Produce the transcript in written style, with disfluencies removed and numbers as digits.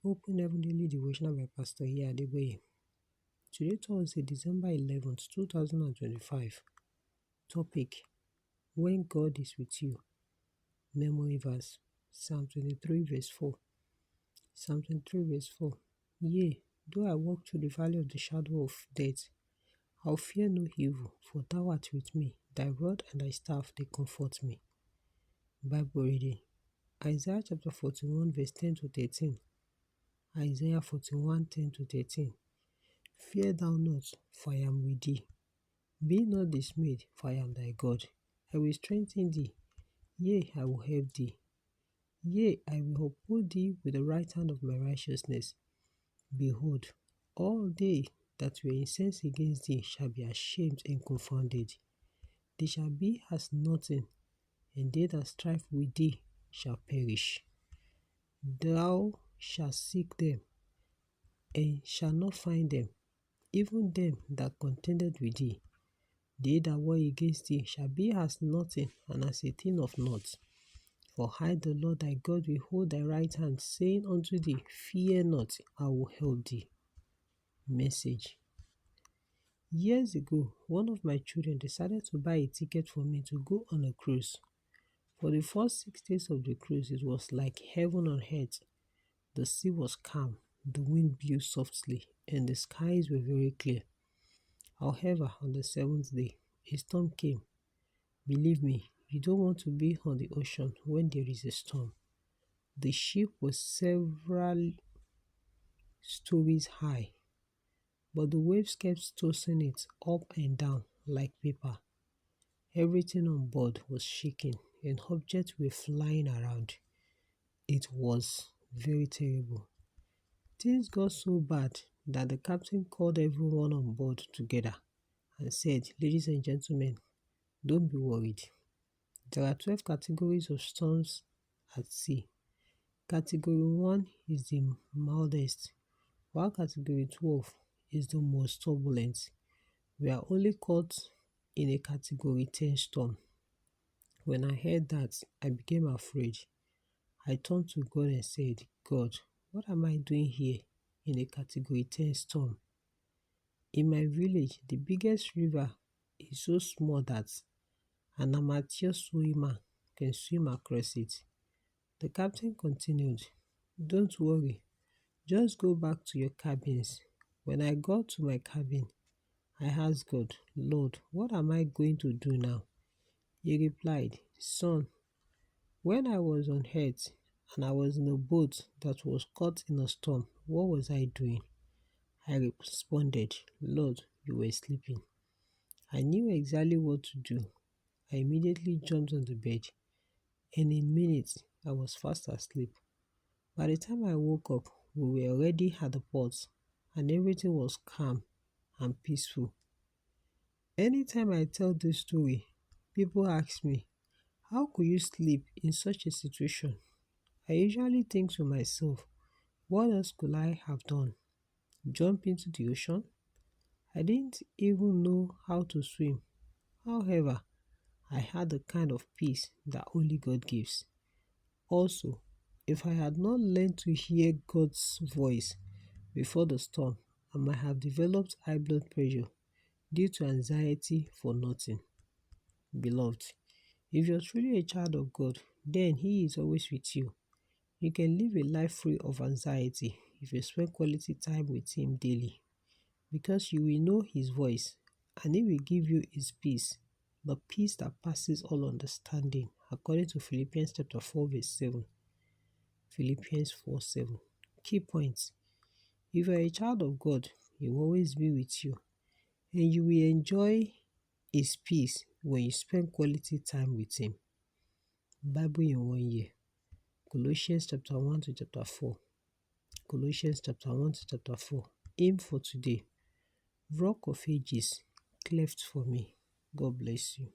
Open Heaven Daily Devotional by Pastor Iya Adeboye. Today, Thursday, December 11th, 2025. Topic: When God is with you. Memory verse: Psalm 23, verse 4. Psalm 23, verse 4. Yea, though I walk through the valley of the shadow of death, I'll fear no evil, for thou art with me. Thy rod and thy staff, they comfort me. Bible reading: Isaiah chapter 41, verse 10 to 13. Isaiah 41, 10 to 13. Fear thou not, for I am with thee. Be not dismayed, for I am thy God. I will strengthen thee, yea, I will help thee. Yea, I will uphold thee with the right hand of my righteousness. Behold, all they that were incensed against thee shall be ashamed and confounded. They shall be as nothing, and they that strive with thee shall perish. Thou shalt seek them, and shalt not find them, even them that contended with thee. They that war against thee shall be as nothing, and as a thing of naught. For I, the Lord thy God, will hold thy right hand, saying unto thee, Fear not, I will help thee. Message: Years ago, one of my children decided to buy a ticket for me to go on a cruise. For the first 6 days of the cruise, it was like heaven on earth. The sea was calm, the wind blew softly, and the skies were very clear. However, on the 7th day, a storm came. Believe me, you don't want to be on the ocean when there is a storm. The ship was several stories high, but the waves kept tossing it up and down like paper. Everything on board was shaking, and objects were flying around. It was very terrible. Things got so bad that the captain called everyone on board together and said, Ladies and gentlemen, don't be worried. There are 12 categories of storms at sea. Category 1 is the mildest, while Category 12 is the most turbulent. We are only caught in a Category 10 storm. When I heard that, I became afraid. I turned to God and said, God, what am I doing here in a Category 10 storm? In my village, the biggest river is so small that an amateur swimmer can swim across it. The captain continued, Don't worry, just go back to your cabins. When I got to my cabin, I asked God, Lord, what am I going to do now? He replied, Son, when I was on earth and I was in a boat that was caught in a storm, what was I doing? I responded, Lord, you were sleeping. I knew exactly what to do. I immediately jumped on the bed, and in minutes I was fast asleep. By the time I woke up, we were already at the port, and everything was calm and peaceful. Anytime I tell this story, people ask me, how could you sleep in such a situation? I usually think to myself, what else could I have done? Jump into the ocean? I didn't even know how to swim. However, I had the kind of peace that only God gives. Also, if I had not learned to hear God's voice before the storm, I might have developed high blood pressure due to anxiety for nothing. Beloved, if you're truly a child of God, then He is always with you. You can live a life free of anxiety if you spend quality time with Him daily, because you will know His voice and He will give you His peace, the peace that passes all understanding, according to Philippians chapter 4 verse 7. Philippians 4:7. Key points: if you are a child of God, He will always be with you, and you will enjoy His peace when you spend quality time with Him. Bible in 1 year. Colossians chapter 1 to chapter 4. Colossians chapter 1 to chapter 4. Aim for today. Rock of ages, cleft for me. God bless you.